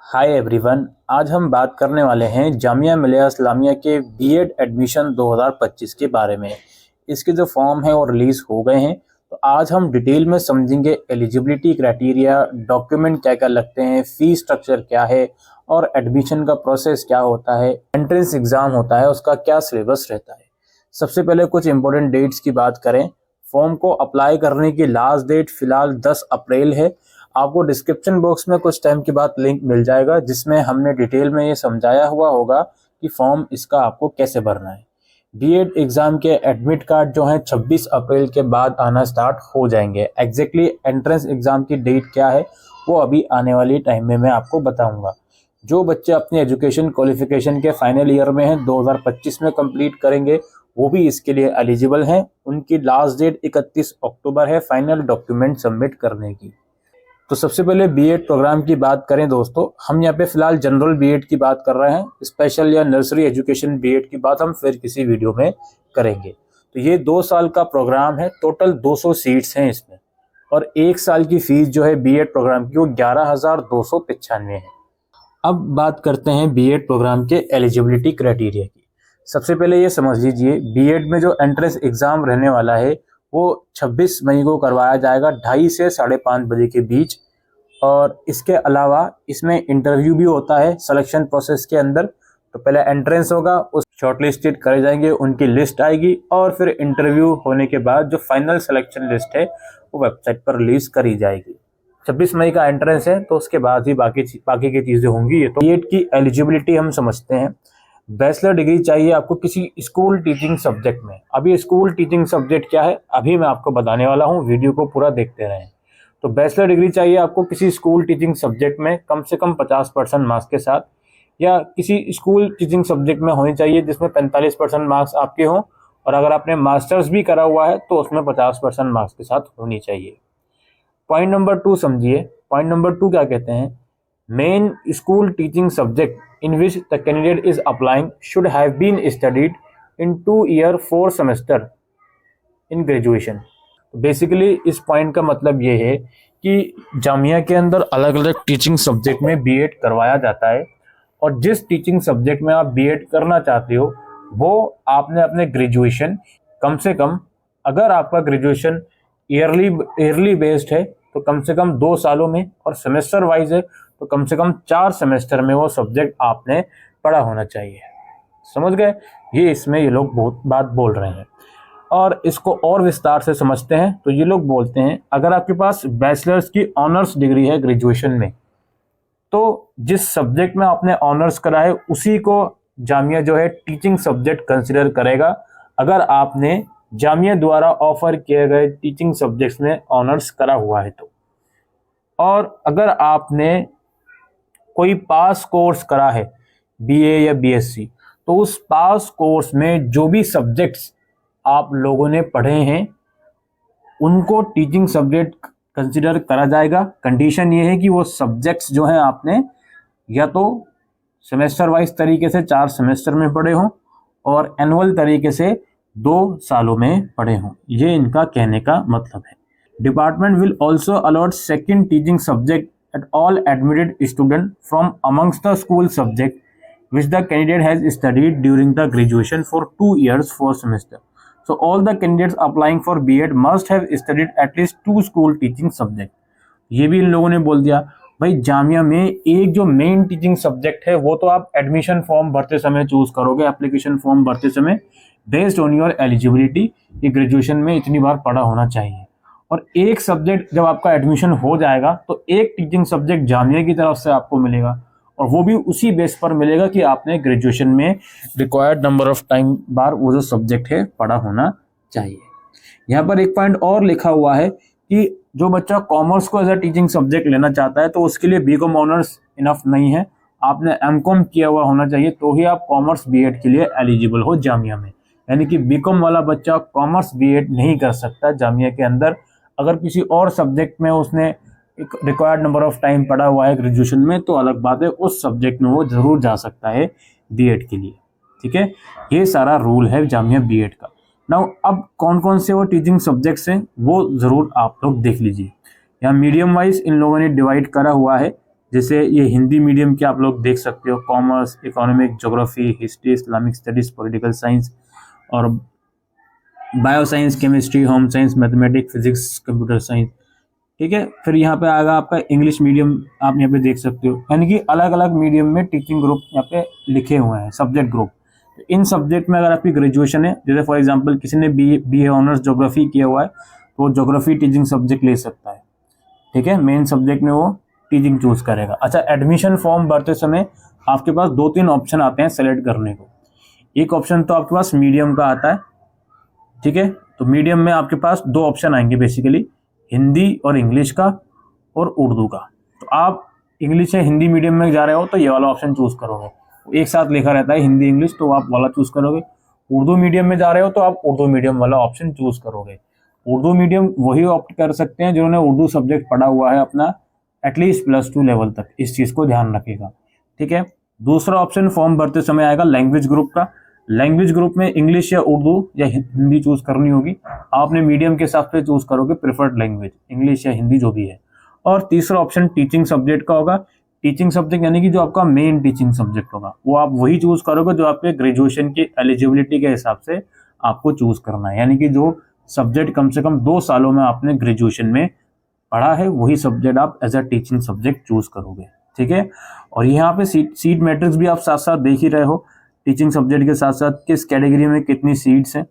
Hi everyone, आज हम बात करने वाले हैं जामिया मिलिया इस्लामिया के बीएड एडमिशन 2025 के बारे में। इसके जो फॉर्म है वो रिलीज़ हो गए हैं। तो आज हम डिटेल में समझेंगे एलिजिबिलिटी क्राइटेरिया, डॉक्यूमेंट क्या क्या लगते हैं, फीस स्ट्रक्चर क्या है और एडमिशन का प्रोसेस क्या होता है, एंट्रेंस एग्ज़ाम होता है उसका क्या सिलेबस रहता है। सबसे पहले कुछ इंपॉर्टेंट डेट्स की बात करें। फॉर्म को अप्लाई करने की लास्ट डेट फिलहाल 10 अप्रैल है। आपको डिस्क्रिप्शन बॉक्स में कुछ टाइम के बाद लिंक मिल जाएगा जिसमें हमने डिटेल में ये समझाया हुआ होगा कि फॉर्म इसका आपको कैसे भरना है। बीएड एग्जाम के एडमिट कार्ड जो है 26 अप्रैल के बाद आना स्टार्ट हो जाएंगे। एग्जैक्टली एंट्रेंस एग्जाम की डेट क्या है वो अभी आने वाली टाइम में मैं आपको बताऊंगा। जो बच्चे अपनी एजुकेशन क्वालिफिकेशन के फाइनल ईयर में हैं 2025 में कंप्लीट करेंगे वो भी इसके लिए एलिजिबल हैं। उनकी लास्ट डेट 31 अक्टूबर है फाइनल डॉक्यूमेंट सबमिट करने की। तो सबसे पहले बीएड प्रोग्राम की बात करें दोस्तों, हम यहाँ पे फिलहाल जनरल बीएड की बात कर रहे हैं। स्पेशल या नर्सरी एजुकेशन बीएड की बात हम फिर किसी वीडियो में करेंगे। तो ये 2 साल का प्रोग्राम है, टोटल 200 सीट्स हैं इसमें और 1 साल की फीस जो है बीएड प्रोग्राम की वो 11,295 है। अब बात करते हैं बीएड प्रोग्राम के एलिजिबिलिटी क्राइटेरिया की। सबसे पहले ये समझ लीजिए, बीएड में जो एंट्रेंस एग्जाम रहने वाला है वो 26 मई को करवाया जाएगा 2:30 से 5:30 बजे के बीच। और इसके अलावा इसमें इंटरव्यू भी होता है सिलेक्शन प्रोसेस के अंदर। तो पहले एंट्रेंस होगा, उस शॉर्टलिस्टेड करे जाएंगे, उनकी लिस्ट आएगी और फिर इंटरव्यू होने के बाद जो फाइनल सिलेक्शन लिस्ट है वो वेबसाइट पर रिलीज करी जाएगी। 26 मई का एंट्रेंस है तो उसके बाद ही बाकी की चीज़ें होंगी। ये तो बीएड की एलिजिबिलिटी हम समझते हैं। बैचलर डिग्री चाहिए आपको किसी स्कूल टीचिंग सब्जेक्ट में। अभी स्कूल टीचिंग सब्जेक्ट क्या है अभी मैं आपको बताने वाला हूँ, वीडियो को पूरा देखते रहें। तो बैचलर डिग्री चाहिए आपको किसी स्कूल टीचिंग सब्जेक्ट में कम से कम 50% मार्क्स के साथ, या किसी स्कूल टीचिंग सब्जेक्ट में होनी चाहिए जिसमें 45% मार्क्स आपके हों। और अगर आपने मास्टर्स भी करा हुआ है तो उसमें 50% मार्क्स के साथ होनी चाहिए। पॉइंट नंबर 2 समझिए। पॉइंट नंबर 2 क्या कहते हैं, main school teaching subject in which the candidate is applying should have been studied in 2-year 4 semester in graduation। Basically इस पॉइंट का मतलब ये है कि जामिया के अंदर अलग अलग टीचिंग सब्जेक्ट में बीएड करवाया जाता है और जिस टीचिंग सब्जेक्ट में आप बीएड करना चाहते हो वो आपने अपने ग्रेजुएशन कम से कम, अगर आपका ग्रेजुएशन ईयरली बेस्ड है तो कम से कम 2 सालों में, और सेमेस्टर वाइज है तो कम से कम 4 सेमेस्टर में वो सब्जेक्ट आपने पढ़ा होना चाहिए। समझ गए? ये इसमें ये लोग बहुत बात बोल रहे हैं। और इसको और विस्तार से समझते हैं तो ये लोग बोलते हैं अगर आपके पास बैचलर्स की ऑनर्स डिग्री है ग्रेजुएशन में तो जिस सब्जेक्ट में आपने ऑनर्स करा है उसी को जामिया जो है टीचिंग सब्जेक्ट कंसिडर करेगा, अगर आपने जामिया द्वारा ऑफर किए गए टीचिंग सब्जेक्ट्स में ऑनर्स करा हुआ है तो। और अगर आपने कोई पास कोर्स करा है बीए या बीएससी तो उस पास कोर्स में जो भी सब्जेक्ट्स आप लोगों ने पढ़े हैं उनको टीचिंग सब्जेक्ट कंसिडर करा जाएगा। कंडीशन ये है कि वो सब्जेक्ट्स जो हैं आपने या तो सेमेस्टर वाइज तरीके से 4 सेमेस्टर में पढ़े हों और एनुअल तरीके से 2 सालों में पढ़े हों। ये इनका कहने का मतलब है। Department will also allot second teaching subject at all admitted student from amongst the school subject which the candidate has studied during the graduation for 2 years 4 semester. So all the candidates applying for B.Ed must have studied at least 2 school teaching subject. ये भी इन लोगों ने बोल दिया भाई जामिया में एक जो मेन टीचिंग सब्जेक्ट है वो तो आप एडमिशन फॉर्म भरते समय चूज करोगे, एप्लीकेशन फॉर्म भरते समय बेस्ड ऑन योर एलिजिबिलिटी कि ग्रेजुएशन में इतनी बार पढ़ा होना चाहिए। और एक सब्जेक्ट जब आपका एडमिशन हो जाएगा तो एक टीचिंग सब्जेक्ट जामिया की तरफ से आपको मिलेगा और वो भी उसी बेस पर मिलेगा कि आपने ग्रेजुएशन में रिक्वायर्ड नंबर ऑफ टाइम बार वो जो सब्जेक्ट है पढ़ा होना चाहिए। यहाँ पर एक पॉइंट और लिखा हुआ है कि जो बच्चा कॉमर्स को एज अ टीचिंग सब्जेक्ट लेना चाहता है तो उसके लिए बीकॉम ऑनर्स इनफ नहीं है, आपने एमकॉम किया हुआ होना चाहिए तो ही आप कॉमर्स बीएड के लिए एलिजिबल हो जामिया में। यानी कि बीकॉम वाला बच्चा कॉमर्स बीएड नहीं कर सकता जामिया के अंदर। अगर किसी और सब्जेक्ट में उसने एक रिक्वायर्ड नंबर ऑफ टाइम पढ़ा हुआ है ग्रेजुएशन में तो अलग बात है, उस सब्जेक्ट में वो जरूर जा सकता है बीएड के लिए। ठीक है, ये सारा रूल है जामिया बीएड का। नाउ अब कौन कौन से वो टीचिंग सब्जेक्ट्स हैं वो जरूर आप लोग देख लीजिए। यहाँ मीडियम वाइज इन लोगों ने डिवाइड करा हुआ है जैसे ये हिंदी मीडियम के आप लोग देख सकते हो, commerce, economic, geography, history, Islamic studies, political science और bio science, chemistry, home science, mathematics, physics, computer science. ठीक है, फिर यहाँ पे आएगा आपका इंग्लिश मीडियम, आप यहाँ पे देख सकते हो, यानी कि अलग अलग मीडियम में टीचिंग ग्रुप यहाँ पे लिखे हुए हैं, सब्जेक्ट ग्रुप। तो इन सब्जेक्ट में अगर आपकी ग्रेजुएशन है, जैसे फॉर एग्जांपल किसी ने बी ए ऑनर्स ज्योग्राफी किया हुआ है, तो वो ज्योग्राफी टीचिंग सब्जेक्ट ले सकता है। ठीक है, मेन सब्जेक्ट में वो टीचिंग चूज करेगा। अच्छा, एडमिशन फॉर्म भरते समय आपके पास 2-3 ऑप्शन आते हैं सेलेक्ट करने को। एक ऑप्शन तो आपके पास मीडियम का आता है। ठीक है, तो मीडियम में आपके पास 2 ऑप्शन आएंगे बेसिकली, हिंदी और इंग्लिश का और उर्दू का। तो आप इंग्लिश या हिंदी मीडियम में जा रहे हो तो ये वाला ऑप्शन चूज करोगे, एक साथ लिखा रहता है हिंदी इंग्लिश, तो आप वाला चूज करोगे। उर्दू मीडियम में जा रहे हो तो आप उर्दू मीडियम वाला ऑप्शन चूज करोगे। उर्दू मीडियम वही ऑप्ट कर सकते हैं जिन्होंने उर्दू सब्जेक्ट पढ़ा हुआ है अपना एटलीस्ट +2 लेवल तक, इस चीज़ को ध्यान रखिएगा। ठीक है, दूसरा ऑप्शन फॉर्म भरते समय आएगा लैंग्वेज ग्रुप का। लैंग्वेज ग्रुप में इंग्लिश या उर्दू या हिंदी चूज करनी होगी। आपने मीडियम के हिसाब से चूज करोगे प्रेफर्ड लैंग्वेज, इंग्लिश या हिंदी जो भी है। और तीसरा ऑप्शन टीचिंग सब्जेक्ट का होगा। टीचिंग सब्जेक्ट यानी कि जो आपका मेन टीचिंग सब्जेक्ट होगा वो आप वही चूज करोगे जो आपके ग्रेजुएशन की एलिजिबिलिटी के हिसाब से आपको चूज करना है, यानी कि जो सब्जेक्ट कम से कम 2 सालों में आपने ग्रेजुएशन में पढ़ा है वही सब्जेक्ट आप as a teaching subject choose करोगे। ठीक है, और यहाँ पे सीट मैट्रिक्स भी आप साथ साथ देख ही रहे हो, टीचिंग सब्जेक्ट के साथ साथ किस कैटेगरी में कितनी सीट्स हैं।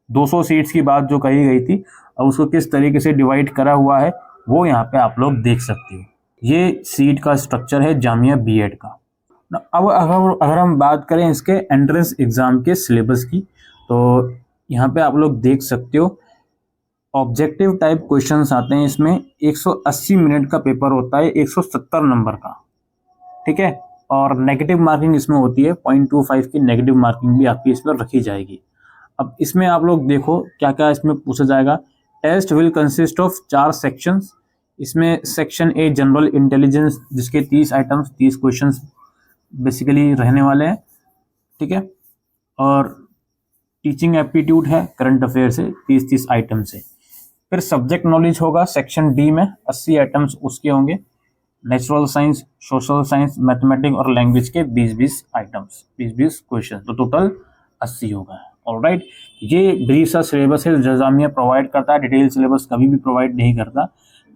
200 सीट्स की बात जो कही गई थी, अब उसको किस तरीके से डिवाइड करा हुआ है वो यहाँ पे आप लोग देख सकते हो। ये सीट का स्ट्रक्चर है जामिया बीएड का। अब अगर हम बात करें इसके एंट्रेंस एग्जाम के सिलेबस की, तो यहाँ पे आप लोग देख सकते हो ऑब्जेक्टिव टाइप क्वेश्चंस आते हैं इसमें। 180 मिनट का पेपर होता है, 170 नंबर का। ठीक है, और नेगेटिव मार्किंग इसमें होती है, 0.25 की नेगेटिव मार्किंग भी आपकी इसमें रखी जाएगी। अब इसमें आप लोग देखो क्या क्या इसमें पूछा जाएगा। Test will consist of 4 sections. इसमें सेक्शन ए जनरल इंटेलिजेंस, जिसके 30 आइटम्स, 30 क्वेश्चंस बेसिकली रहने वाले हैं। ठीक है, और टीचिंग एप्टीट्यूड है करंट अफेयर से 30 आइटम से। फिर सब्जेक्ट नॉलेज होगा सेक्शन डी में, 80 आइटम्स उसके होंगे। Natural science, social science, mathematics और लैंग्वेज के 20-20 आइटम्स, 20-20 क्वेश्चन, तो टोटल 80 होगा। ऑलराइट, ये ब्रीफ सा सिलेबस है जो जामिया प्रोवाइड करता है, डिटेल सिलेबस कभी भी प्रोवाइड नहीं करता।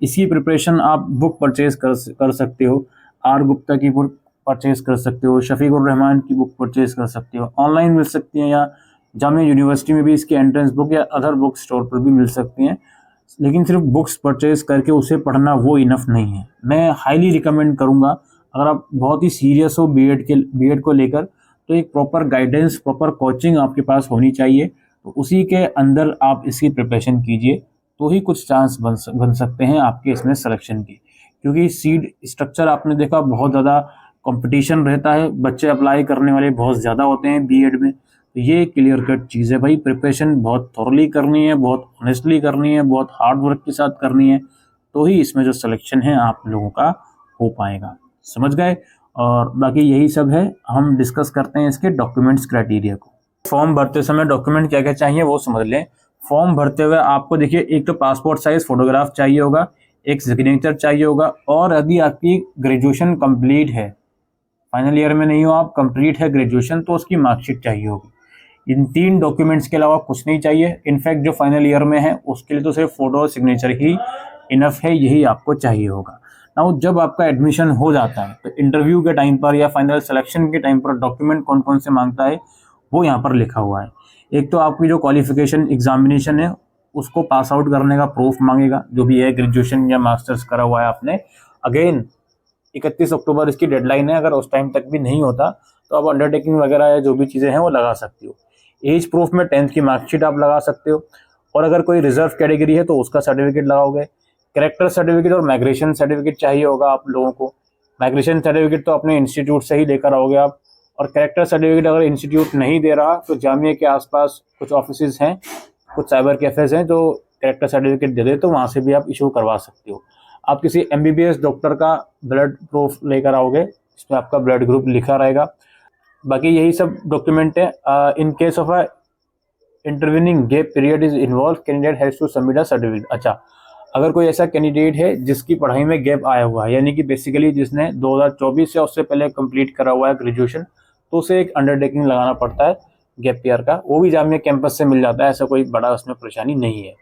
इसकी प्रिपरेशन आप बुक परचेज कर सकते हो, आर गुप्ता की बुक परचेज कर सकते हो, शफीकुर रहमान की बुक परचेज कर सकते हो, ऑनलाइन मिल सकती है, या जामिया यूनिवर्सिटी में भी इसकी एंट्रेंस बुक या अदर बुक स्टोर पर भी मिल सकती हैं। लेकिन सिर्फ बुक्स परचेज करके उसे पढ़ना वो इनफ नहीं है। मैं हाईली रिकमेंड करूँगा, अगर आप बहुत ही सीरियस हो बीएड को लेकर, तो एक प्रॉपर गाइडेंस, प्रॉपर कोचिंग आपके पास होनी चाहिए। तो उसी के अंदर आप इसकी प्रिपरेशन कीजिए, तो ही कुछ चांस बन सकते हैं आपके इसमें सिलेक्शन के। क्योंकि सीट स्ट्रक्चर आपने देखा, बहुत ज़्यादा कंपटीशन रहता है, बच्चे अप्लाई करने वाले बहुत ज़्यादा होते हैं बीएड में। तो ये क्लियर कट चीज़ है भाई, प्रिपरेशन बहुत थॉरली करनी है, बहुत ऑनेस्टली करनी है, बहुत हार्ड वर्क के साथ करनी है, तो ही इसमें जो सिलेक्शन है आप लोगों का हो पाएगा। समझ गए? और बाकी यही सब है, हम डिस्कस करते हैं इसके डॉक्यूमेंट्स क्राइटेरिया को। फॉर्म भरते समय डॉक्यूमेंट क्या क्या चाहिए वो समझ लें। फॉर्म भरते हुए आपको देखिए, एक तो पासपोर्ट साइज फोटोग्राफ चाहिए होगा, एक सिग्नेचर चाहिए होगा, और यदि आपकी ग्रेजुएशन कंप्लीट है, फाइनल ईयर में नहीं हो आप, कंप्लीट है ग्रेजुएशन, तो उसकी मार्कशीट चाहिए होगी। इन 3 डॉक्यूमेंट्स के अलावा कुछ नहीं चाहिए। इनफैक्ट जो फाइनल ईयर में है उसके लिए तो सिर्फ फोटो और सिग्नेचर ही इनफ है, यही आपको चाहिए होगा। नाउ जब आपका एडमिशन हो जाता है तो इंटरव्यू के टाइम पर या फाइनल सिलेक्शन के टाइम पर डॉक्यूमेंट कौन कौन से मांगता है वो यहाँ पर लिखा हुआ है। एक तो आपकी जो क्वालिफिकेशन एग्जामिनेशन है उसको पास आउट करने का प्रूफ मांगेगा, जो भी है ग्रेजुएशन या मास्टर्स करा हुआ है आपने। अगेन 31 अक्टूबर इसकी डेडलाइन है, अगर उस टाइम तक भी नहीं होता तो आप अंडरटेकिंग वगैरह या जो भी चीज़ें हैं वो लगा सकती हो। एज प्रूफ में 10th की मार्कशीट आप लगा सकते हो, और अगर कोई रिजर्व कैटेगरी है तो उसका सर्टिफिकेट लगाओगे। कैरेक्टर सर्टिफिकेट और माइग्रेशन सर्टिफिकेट चाहिए होगा आप लोगों को। माइग्रेशन सर्टिफिकेट तो अपने इंस्टीट्यूट से ही लेकर आओगे आप, और कैरेक्टर सर्टिफिकेट अगर इंस्टीट्यूट नहीं दे रहा तो जामिया के आसपास कुछ ऑफिसेज हैं, कुछ साइबर कैफेज हैं जो कैरेक्टर सर्टिफिकेट दे दे, तो वहाँ से भी आप इशू करवा सकते हो। आप किसी MBBS डॉक्टर का ब्लड प्रूफ लेकर आओगे, इसमें आपका ब्लड ग्रुप लिखा रहेगा। बाकी यही सब डॉक्यूमेंट है। In case of a intervening gap period is involve, candidate has to submit a certificate. अच्छा, अगर कोई ऐसा कैंडिडेट है जिसकी पढ़ाई में गैप आया हुआ है, यानी कि बेसिकली जिसने 2024 या उससे पहले कंप्लीट करा हुआ है ग्रेजुएशन, तो उसे एक अंडरटेकिंग लगाना पड़ता है गैप ईयर का, वो भी जामिया कैंपस से मिल जाता है, ऐसा कोई बड़ा उसमें परेशानी नहीं है।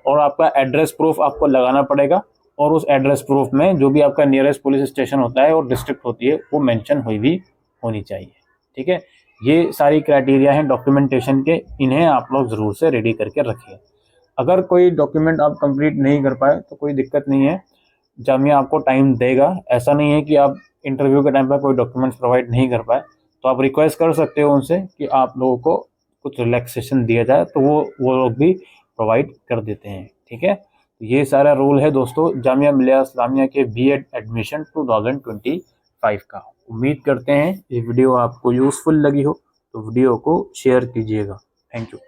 और आपका एड्रेस प्रूफ आपको लगाना पड़ेगा, और उस एड्रेस प्रूफ में जो भी आपका नियरेस्ट पुलिस स्टेशन होता है और डिस्ट्रिक्ट होती है वो मेंशन हुई भी होनी चाहिए। ठीक है, ये सारी क्राइटेरिया हैं डॉक्यूमेंटेशन के, इन्हें आप लोग ज़रूर से रेडी करके रखिए। अगर कोई डॉक्यूमेंट आप कंप्लीट नहीं कर पाए तो कोई दिक्कत नहीं है, जामिया आपको टाइम देगा। ऐसा नहीं है कि आप इंटरव्यू के टाइम पर कोई डॉक्यूमेंट्स प्रोवाइड नहीं कर पाए तो आप रिक्वेस्ट कर सकते हो उनसे कि आप लोगों को कुछ रिलैक्सेशन दिया जाए, तो वो लोग भी प्रोवाइड कर देते हैं। ठीक है, तो ये सारा रूल है दोस्तों जामिया मिलिया इस्लामिया के बीएड एडमिशन 2025 का। उम्मीद करते हैं ये वीडियो आपको यूज़फुल लगी हो, तो वीडियो को शेयर कीजिएगा। Thank you.